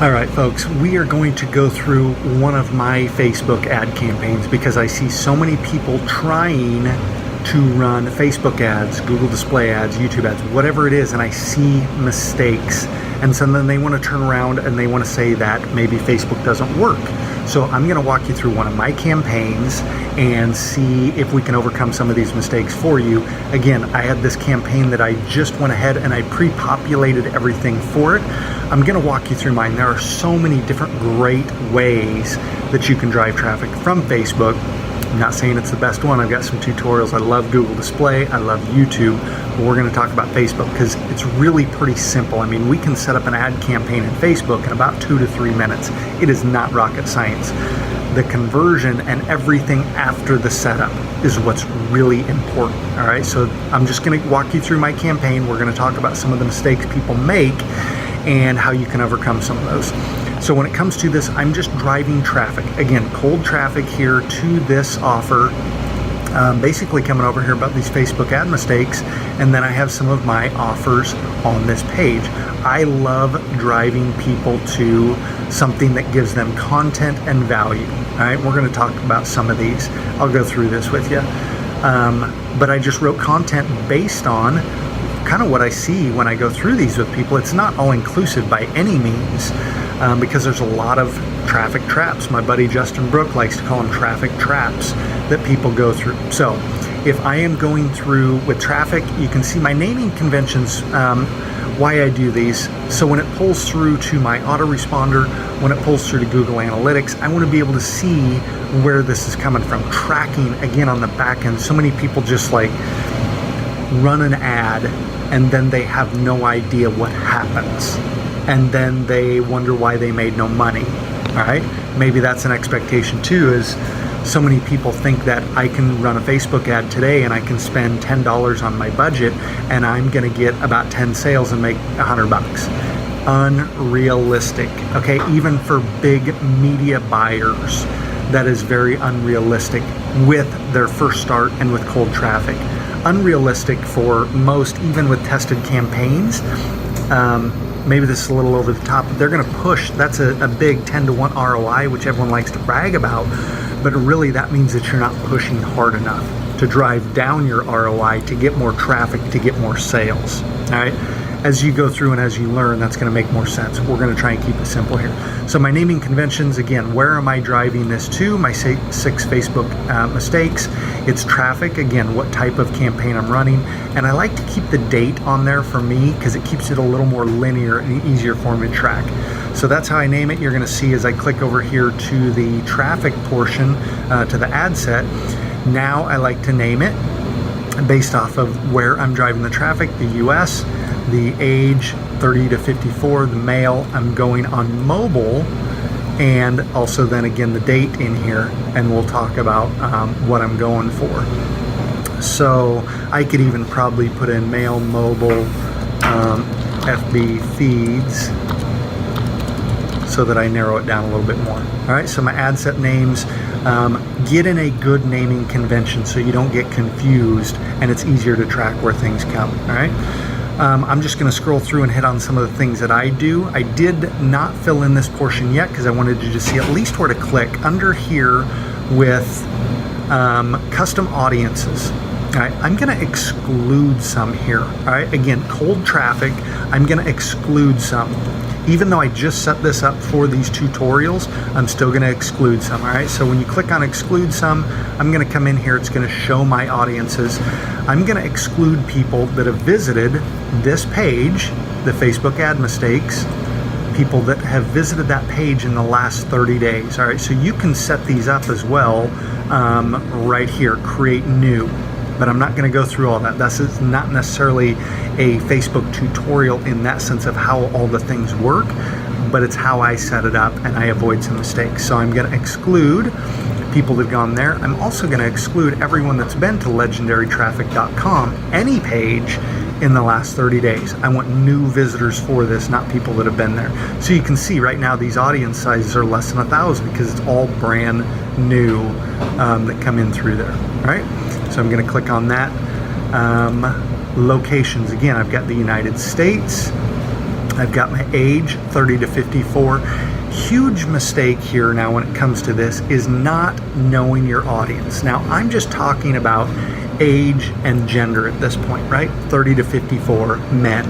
All right, folks, we are going to go through one of my Facebook ad campaigns because I see so many people trying to run Facebook ads, Google display ads, YouTube ads, whatever it is, and I see mistakes. And so then they want to turn around and they want to say that maybe Facebook doesn't work. So I'm going to walk you through one of my campaigns and see if we can overcome some of these mistakes for you. Again, I had this campaign that I just went ahead and I pre-populated everything for it. I'm going to walk you through mine. There are so many different great ways that you can drive traffic from Facebook. I'm not saying it's the best one. I've got some tutorials. I love Google Display. I love YouTube. But we're going to talk about Facebook because it's really pretty simple. I mean, we can set up an ad campaign in Facebook in about 2 to 3 minutes. It is not rocket science. The conversion and everything after the setup is what's really important. All right, so I'm just going to walk you through my campaign. We're going to talk about some of the mistakes people make and how you can overcome some of those. So when it comes to this, I'm just driving traffic. Again, cold traffic here to this offer. Basically coming over here about these Facebook ad mistakes, and then I have some of my offers on this page. I love driving people to something that gives them content and value. All right, we're going to talk about some of these. I'll go through this with you. But I just wrote content based on kind of what I see when I go through these with people. It's not all inclusive by any means. Because there's a lot of traffic traps. My buddy Justin Brook likes to call them traffic traps that people go through. So if I am going through with traffic, you can see my naming conventions, why I do these. So when it pulls through to my autoresponder, when it pulls through to Google Analytics, I want to be able to see where this is coming from. Tracking, again, on the back end. So many people just like run an ad and then they have no idea what happens. And then they wonder why they made no money. All right, maybe that's an expectation too, is so many people think that I can run a Facebook ad today and I can spend $10 on my budget and I'm gonna get about 10 sales and make $100. Unrealistic, okay? Even for big media buyers, that is very unrealistic with their first start and with cold traffic. Unrealistic for most, even with tested campaigns. Maybe this is a little over the top, but they're going to push. That's a big 10 to 1 ROI, which everyone likes to brag about. But really, that means that you're not pushing hard enough to drive down your ROI to get more traffic, to get more sales. All right. As you go through and as you learn, that's going to make more sense. We're going to try and keep it simple here. So my naming conventions, again, where am I driving this to? My 6 Facebook mistakes. It's traffic, again, what type of campaign I'm running. And I like to keep the date on there for me because it keeps it a little more linear and easier for me to track. So that's how I name it. You're going to see as I click over here to the traffic portion, to the ad set. Now I like to name it based off of where I'm driving the traffic, the US, the age 30 to 54, the male. I'm going on mobile, and also then again the date in here, and we'll talk about what I'm going for. So I could even probably put in male mobile FB feeds so that I narrow it down a little bit more. All right, so my ad set names, get in a good naming convention so you don't get confused and it's easier to track where things come. All right. I'm just going to scroll through and hit on some of the things that I do. I did not fill in this portion yet because I wanted you to see at least where to click. Under here with custom audiences. All right, I'm going to exclude some here. All right, again, cold traffic, I'm going to exclude some. Even though I just set this up for these tutorials, I'm still going to exclude some. All right, so when you click on exclude some, I'm going to come in here. It's going to show my audiences. I'm going to exclude people that have visited this page, the Facebook ad mistakes, people that have visited that page in the last 30 days. All right, so you can set these up as well right here, create new. But I'm not going to go through all that. That's not necessarily a Facebook tutorial in that sense of how all the things work, but it's how I set it up and I avoid some mistakes. So I'm going to exclude people that have gone there. I'm also going to exclude everyone that's been to legendarytraffic.com, any page in the last 30 days. I want new visitors for this, not people that have been there. So you can see right now these audience sizes are less than 1,000 because it's all brand new that come in through there. All right. So I'm going to click on that. Locations, again, I've got the United States. I've got my age, 30 to 54. Huge mistake here now when it comes to this is not knowing your audience. Now, I'm just talking about age and gender at this point, right? 30 to 54 men.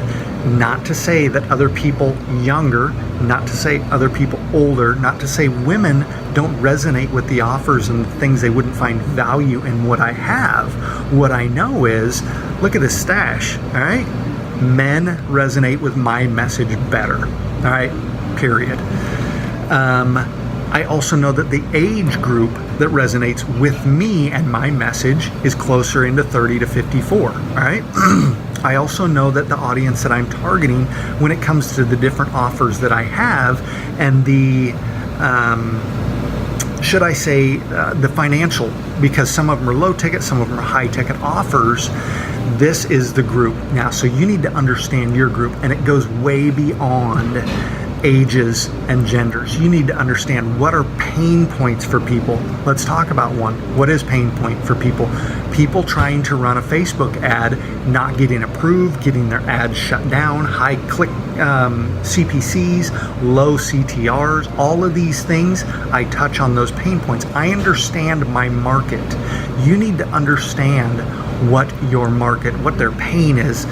Not to say that other people younger, not to say other people older, not to say women don't resonate with the offers and the things they wouldn't find value in what I have. What I know is, look at this stash, all right? Men resonate with my message better, all right? Period. I also know that the age group that resonates with me and my message is closer into 30 to 54, all right? I also know that the audience that I'm targeting when it comes to the different offers that I have and the, should I say, the financial, because some of them are low ticket, some of them are high ticket offers. This is the group. Now, so you need to understand your group, and it goes way beyond ages and genders. You need to understand what are pain points for people. Let's talk about one. What is pain point for people? People trying to run a Facebook ad, not getting approved, getting their ads shut down, high click CPCs, low CTRs, all of these things, I touch on those pain points. I understand my market. You need to understand what your market, what their pain is.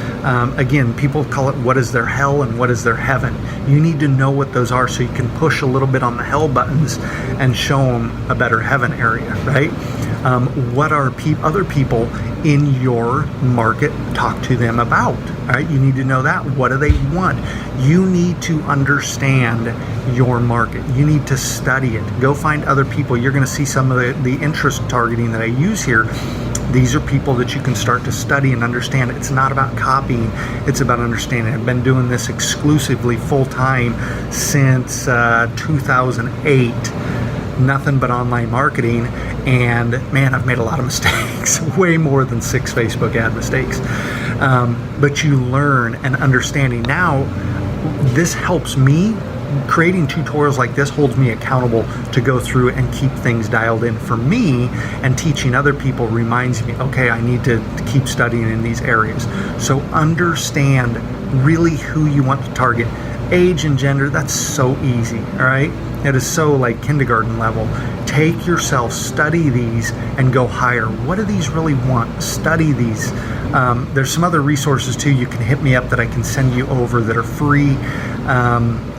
Again, people call it what is their hell and what is their heaven. You need to know what those are so you can push a little bit on the hell buttons and show them a better heaven area, right? What are other people in your market, talk to them about, right? You need to know that. What do they want? You need to understand your market. You need to study it. Go find other people. You're going to see some of the interest targeting that I use here. These are people that you can start to study and understand. It's not about copying, it's about understanding. I've been doing this exclusively full-time since 2008. Nothing but online marketing, and man, I've made a lot of mistakes, way more than 6 Facebook ad mistakes. But you learn and understanding. Now, this helps me. Creating tutorials like this holds me accountable to go through and keep things dialed in for me, and teaching other people reminds me, okay, I need to keep studying in these areas. So understand really who you want to target. Age and gender, that's so easy, all right? It is so like kindergarten level. Take yourself, study these, and go higher. What do these really want? Study these. There's some other resources too. You can hit me up that I can send you over that are free.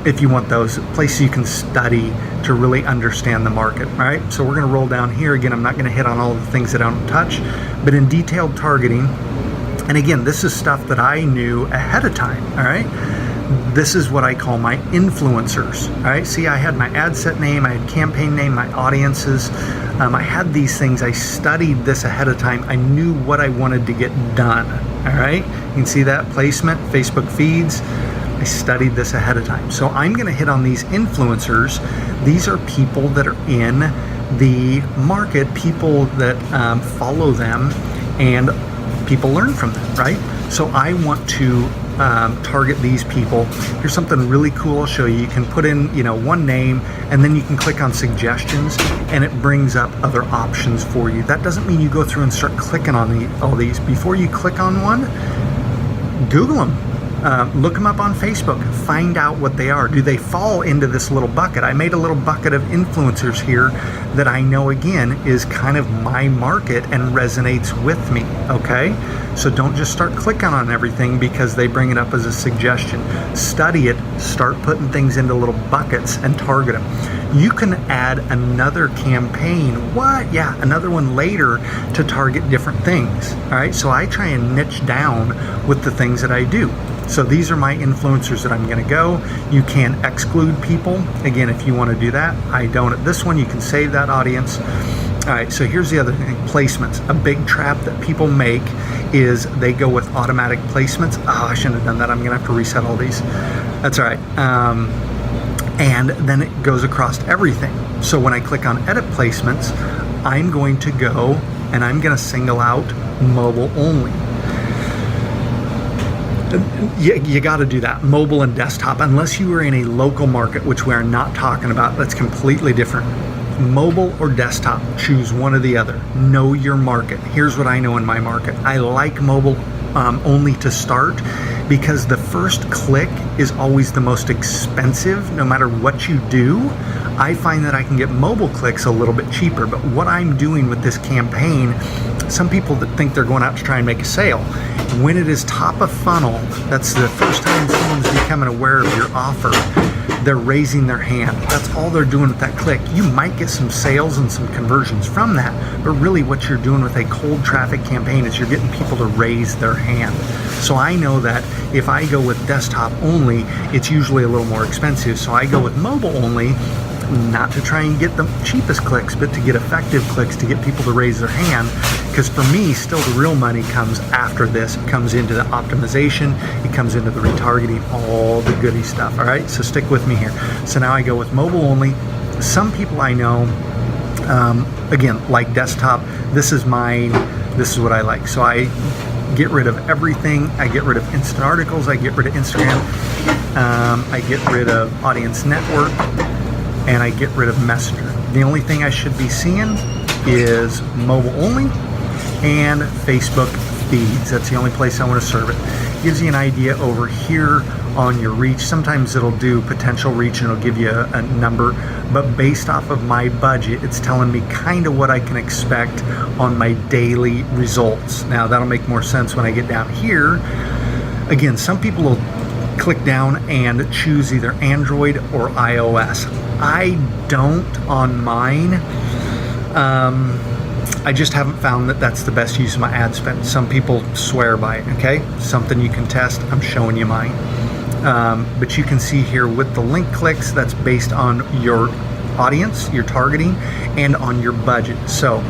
If you want those places you can study to really understand the market, all right? So we're gonna roll down here. Again, I'm not gonna hit on all the things that I don't touch, but in detailed targeting, and again, this is stuff that I knew ahead of time, all right? This is what I call my influencers, all right? See, I had my ad set name, I had campaign name, my audiences. I had these things. I studied this ahead of time. I knew what I wanted to get done, all right? You can see that placement, Facebook feeds. I studied this ahead of time. So I'm going to hit on these influencers. These are people that are in the market, people that follow them, and people learn from them, right? So I want to target these people. Here's something really cool I'll show you. You can put in, one name, and then you can click on suggestions, and it brings up other options for you. That doesn't mean you go through and start clicking on all these. Before you click on one, Google them. Look them up on Facebook. Find out what they are. Do they fall into this little bucket? I made a little bucket of influencers here that I know, again, is kind of my market and resonates with me, okay? So don't just start clicking on everything because they bring it up as a suggestion. Study it, start putting things into little buckets and target them. You can add another campaign, yeah, another one later to target different things, all right? So I try and niche down with the things that I do. So these are my influencers that I'm going to go. You can exclude people. Again, if you want to do that, I don't at this one. You can save that audience. All right, so here's the other thing, placements. A big trap that people make is they go with automatic placements. Oh, I shouldn't have done that. I'm going to have to reset all these. That's all right. And then it goes across everything. So when I click on edit placements, I'm going to go and I'm going to single out mobile only. You got to do that, mobile and desktop, unless you are in a local market, which we are not talking about. That's completely different. Mobile or desktop, choose one or the other. Know your market. Here's what I know in my market. I like mobile only to start because the first click is always the most expensive no matter what you do. I find that I can get mobile clicks a little bit cheaper, but what I'm doing with this campaign, some people that think they're going out to try and make a sale, when it is top of funnel, that's the first time someone's becoming aware of your offer, they're raising their hand. That's all they're doing with that click. You might get some sales and some conversions from that, but really what you're doing with a cold traffic campaign is you're getting people to raise their hand. So I know that if I go with desktop only, it's usually a little more expensive. So I go with mobile only, not to try and get the cheapest clicks, but to get effective clicks, to get people to raise their hand. Because for me, still the real money comes after this. It comes into the optimization, it comes into the retargeting, all the goody stuff. All right, so stick with me here. So now I go with mobile only. Some people I know, again, like desktop, this is mine, this is what I like. So I get rid of everything. I get rid of instant articles, I get rid of Instagram, I get rid of audience network, and I get rid of Messenger. The only thing I should be seeing is mobile only and Facebook feeds. That's the only place I want to serve it. Gives you an idea over here on your reach. Sometimes it'll do potential reach and it'll give you a number, but based off of my budget, it's telling me kind of what I can expect on my daily results. Now that'll make more sense when I get down here. Again, some people will click down and choose either Android or iOS. I don't on mine. I just haven't found that that's the best use of my ad spend. Some people swear by it, okay? Something you can test, I'm showing you mine. But you can see here with the link clicks, that's based on your audience, your targeting, and on your budget. So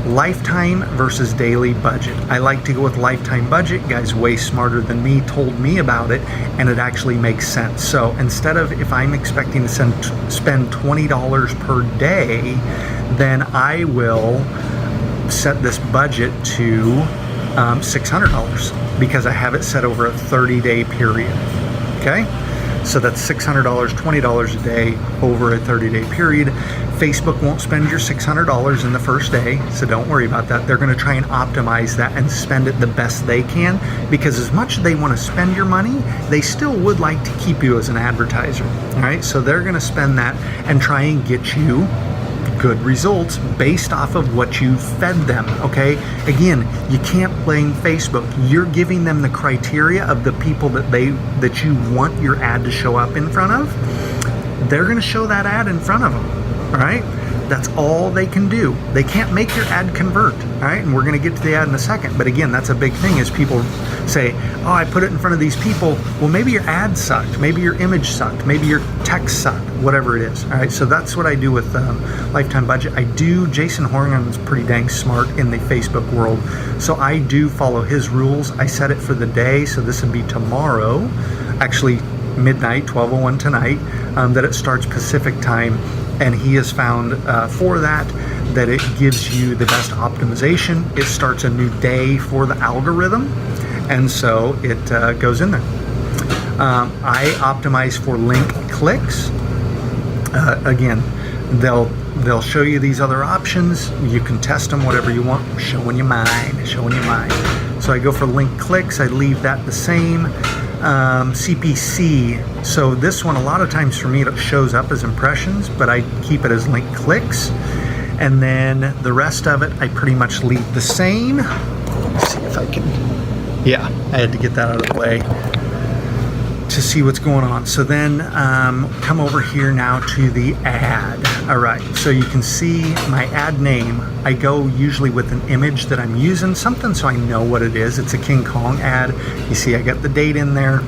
lifetime versus daily budget. I like to go with lifetime budget. Guys way smarter than me told me about it, and it actually makes sense. So instead of, if I'm expecting to spend $20 per day, then I will set this budget to $600 because I have it set over a 30-day period. Okay? So that's $600, $20 a day over a 30-day period. Facebook won't spend your $600 in the first day, so don't worry about that. They're going to try and optimize that and spend it the best they can, because as much as they want to spend your money, they still would like to keep you as an advertiser. All right, so they're going to spend that and try and get you good results based off of what you fed them. Okay, again, you can't blame Facebook. You're giving them the criteria of the people that you want your ad to show up in front of. They're going to show that ad in front of them. All right, that's all they can do. They can't make your ad convert. All right, and we're going to get to the ad in a second. But again, that's a big thing is people say, oh, I put it in front of these people. Well, maybe your ad sucked. Maybe your image sucked. Maybe your text sucked. Whatever it is. All right, so that's what I do with lifetime budget. Jason Horniman's pretty dang smart in the Facebook world. So I do follow his rules. I set it for the day. So this would be tomorrow, actually midnight, 12:01 tonight, that it starts Pacific time. And he has found for that it gives you the best optimization. It starts a new day for the algorithm, and so it goes in there. I optimize for link clicks. Again, they'll show you these other options. You can test them, whatever you want. Showing you mine. So I go for link clicks. I leave that the same. CPC, so this one a lot of times for me it shows up as impressions, but I keep it as link clicks, and then the rest of it I pretty much leave the same. Let's see if I can, yeah, I had to get that out of the way to see what's going on. So then come over here now to the ad. All right, so you can see my ad name. I go usually with an image that I'm using, something so I know what it is. It's a King Kong ad. You see I got the date in there.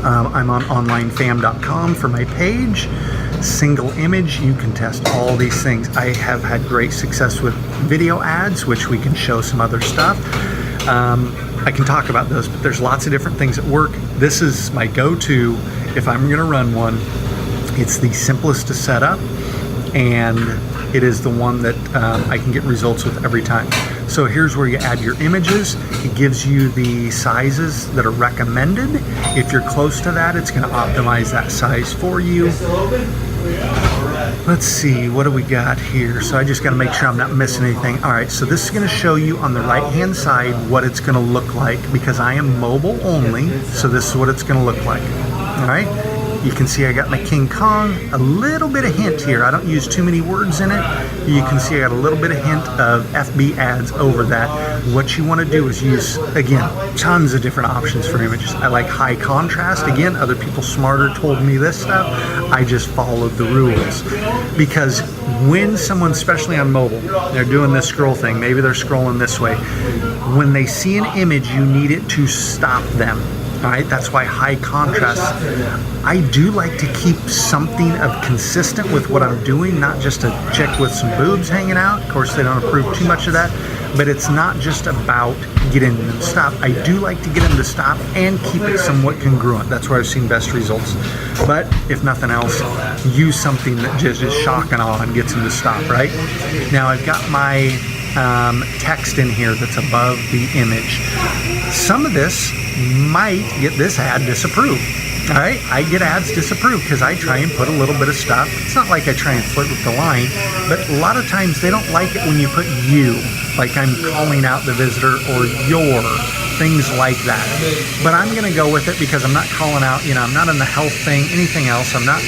I'm on OnlineFam.com for my page. Single image, you can test all these things. I have had great success with video ads, which we can show some other stuff. I can talk about those, but there's lots of different things that work. This is my go-to if I'm going to run one. It's the simplest to set up, and it is the one that I can get results with every time. So here's where you add your images. It gives you the sizes that are recommended. If you're close to that, it's going to optimize that size for you. Let's see, what do we got here? So I just got to make sure I'm not missing anything. All right, so this is going to show you on the right-hand side what it's going to look like, because I am mobile only, so this is what it's going to look like. All right, you can see I got my King Kong, a little bit of hint here. I don't use too many words in it. You can see I got a little bit of hint of FB ads over that. What you want to do is use, again, tons of different options for images. I like high contrast. Again, other people smarter told me this stuff. I just followed the rules, because when someone, especially on mobile, they're doing this scroll thing, maybe they're scrolling this way, when they see an image, you need it to stop them. All right, that's why high contrast. I do like to keep something of consistent with what I'm doing, not just a chick with some boobs hanging out. Of course, they don't approve too much of that, but it's not just about getting them to stop. I do like to get them to stop and keep it somewhat congruent. That's where I've seen best results. But if nothing else, use something that just is shock and awe and gets them to stop, right? Now I've got my text in here that's above the image. Some of this might get this ad disapproved. All right, I get ads disapproved because I try and put a little bit of stuff. It's not like I try and flirt with the line, but a lot of times they don't like it when you put you, like I'm calling out the visitor, or your, things like that. But I'm going to go with it because I'm not calling out, I'm not in the health thing, anything else. I'm not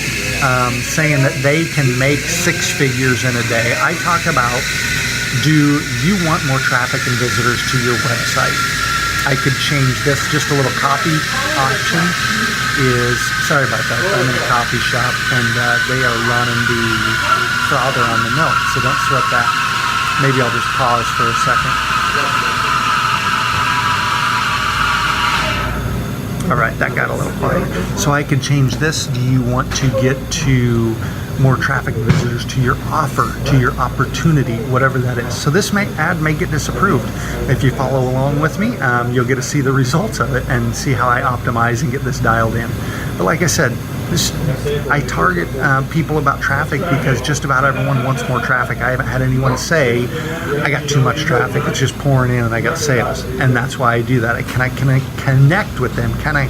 saying that they can make 6 figures in a day. I talk about, do you want more traffic and visitors to your website? I could change this, just a little copy option is, sorry about that, I'm in a coffee shop and they are running the frother on the milk, so don't sweat that. Maybe I'll just pause for a second. All right, that got a little quiet. So I could change this. Do you want to get to more traffic visitors to your offer, to your opportunity, whatever that is? So this ad may get disapproved. If you follow along with me, you'll get to see the results of it and see how I optimize and get this dialed in. But like I said, I target people about traffic because just about everyone wants more traffic. I haven't had anyone say, I got too much traffic, it's just pouring in and I got sales. And that's why I do that. Can I connect with them? Can I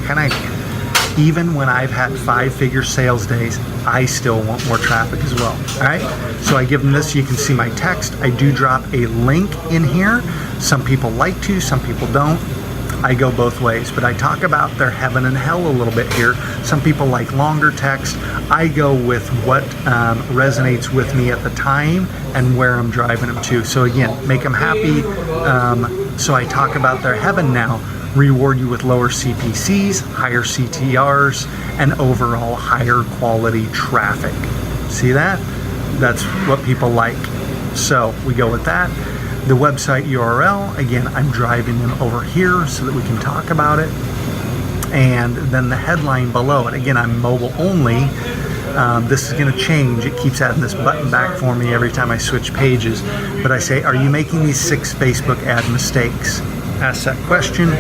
even when I've had 5-figure sales days, I still want more traffic as well. All right, so I give them this. You can see my text. I do drop a link in here. Some people like to, some people don't. I go both ways, but I talk about their heaven and hell a little bit here. Some people like longer text. I go with what resonates with me at the time and where I'm driving them to. So again, make them happy. So I talk about their heaven now. Reward you with lower CPCs, higher CTRs, and overall higher quality traffic. See that? That's what people like. So we go with that. The website URL, again, I'm driving them over here so that we can talk about it. And then the headline below it, again, I'm mobile only. This is going to change. It keeps adding this button back for me every time I switch pages. But I say, are you making these 6 Facebook ad mistakes? Ask that question.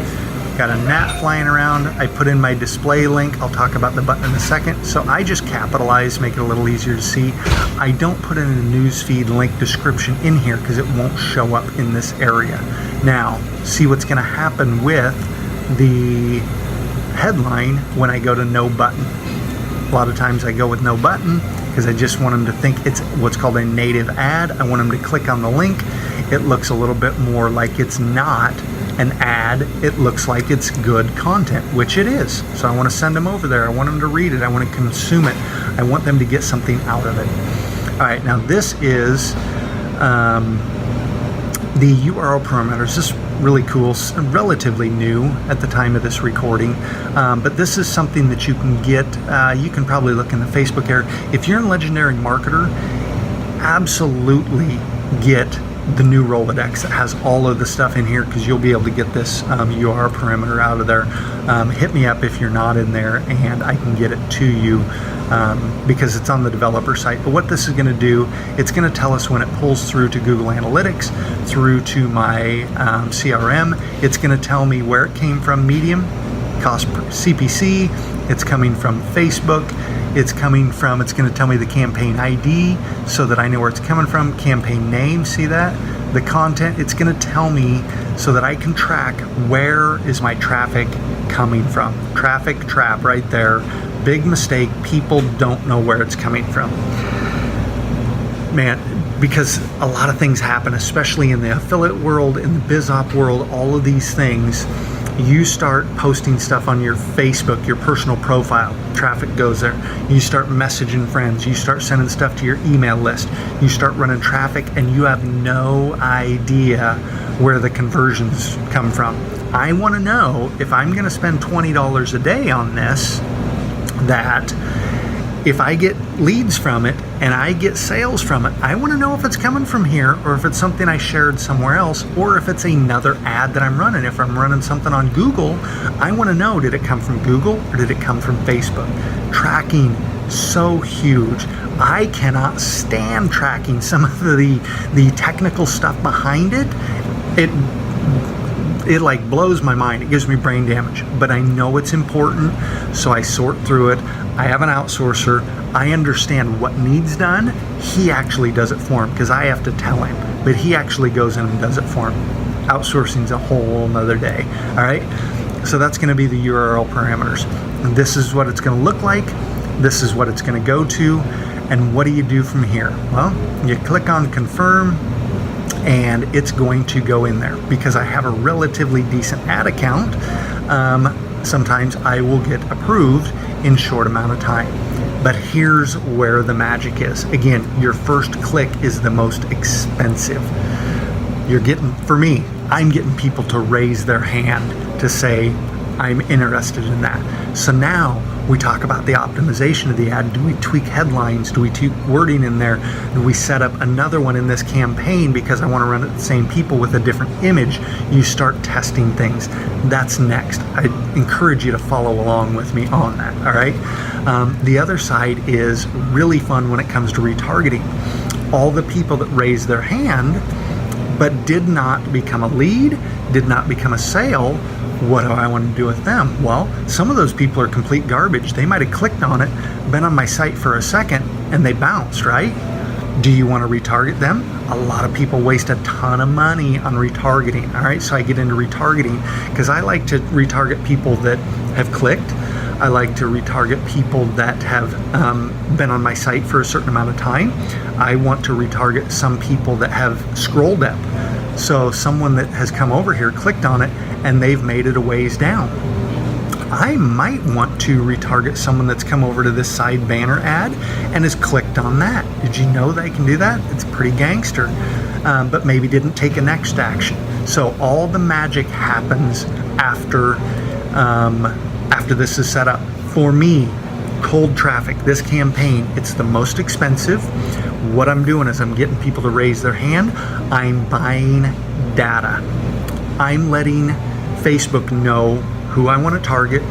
Got a gnat flying around. I put in my display link. I'll talk about the button in a second. So I just capitalize, make it a little easier to see. I don't put in a newsfeed link description in here because it won't show up in this area. Now, see what's going to happen with the headline when I go to no button. A lot of times I go with no button because I just want them to think it's what's called a native ad. I want them to click on the link. It looks a little bit more like it's not an ad. It looks like it's good content, which it is. So I want to send them over there. I want them to read it. I want to consume it. I want them to get something out of it. All right, now this is the URL parameters. This is really cool, relatively new at the time of this recording, but this is something that you can get. You can probably look in the Facebook area. If you're a legendary marketer, absolutely get the new Rolodex that has all of the stuff in here, because you'll be able to get this URL parameter out of there. Hit me up if you're not in there and I can get it to you, because it's on the developer site. But what this is going to do, it's going to tell us when it pulls through to Google Analytics, through to my CRM. It's going to tell me where it came from, medium, cost per CPC, it's coming from Facebook, it's going to tell me the campaign ID so that I know where it's coming from, campaign name, see that? The content, it's going to tell me so that I can track where is my traffic coming from. Traffic trap right there. Big mistake. People don't know where it's coming from. Man, because a lot of things happen, especially in the affiliate world, in the biz op world, all of these things. You start posting stuff on your Facebook, your personal profile, traffic goes there. You start messaging friends, you start sending stuff to your email list, you start running traffic, and you have no idea where the conversions come from. I want to know if I'm going to spend $20 a day on this, that if I get leads from it and I get sales from it, I want to know if it's coming from here or if it's something I shared somewhere else or if it's another ad that I'm running. If I'm running something on Google, I want to know, did it come from Google or did it come from Facebook? Tracking, so huge. I cannot stand tracking some of the technical stuff behind it. It like blows my mind. It gives me brain damage, but I know it's important, so I sort through it. I have an outsourcer. I understand what needs done. He actually does it for him because I have to tell him, but he actually goes in and does it for him. Outsourcing's a whole nother day. All right. So that's going to be the URL parameters. And this is what it's going to look like. This is what it's going to go to. And what do you do from here? Well, you click on confirm, and it's going to go in there. Because I have a relatively decent ad account, sometimes I will get approved in short amount of time. But here's where the magic is. Again, your first click is the most expensive. You're getting, for me, I'm getting people to raise their hand to say, I'm interested in that. So now we talk about the optimization of the ad. Do we tweak headlines? Do we tweak wording in there? Do we set up another one in this campaign because I want to run at the same people with a different image? You start testing things. That's next. I encourage you to follow along with me on that, all right? The other side is really fun when it comes to retargeting. All the people that raised their hand but did not become a lead, did not become a sale, what do I want to do with them? Well, some of those people are complete garbage. They might have clicked on it, been on my site for a second, and they bounced, right? Do you want to retarget them? A lot of people waste a ton of money on retargeting, all right? So I get into retargeting because I like to retarget people that have clicked. I like to retarget people that have been on my site for a certain amount of time. I want to retarget some people that have scrolled up. So someone that has come over here, clicked on it, and they've made it a ways down. I might want to retarget someone that's come over to this side banner ad and has clicked on that. Did you know they can do that? It's pretty gangster, but maybe didn't take a next action. So all the magic happens after this is set up. For me, cold traffic, this campaign, it's the most expensive. What I'm doing is I'm getting people to raise their hand. I'm buying data. I'm letting Facebook know who I want to target.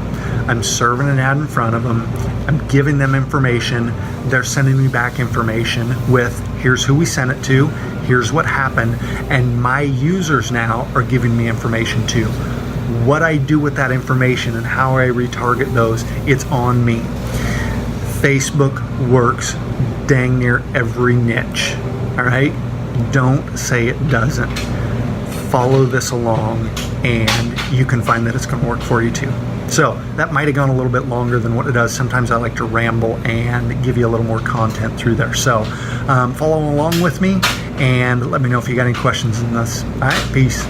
I'm serving an ad in front of them. I'm giving them information. They're sending me back information with, here's who we sent it to, here's what happened, and my users now are giving me information too. What I do with that information and how I retarget those, it's on me. Facebook works dang near every niche, all right? Don't say it doesn't. Follow this along and you can find that it's going to work for you too. So that might have gone a little bit longer than what it does. Sometimes I like to ramble and give you a little more content through there. So follow along with me and let me know if you got any questions in this. All right, peace.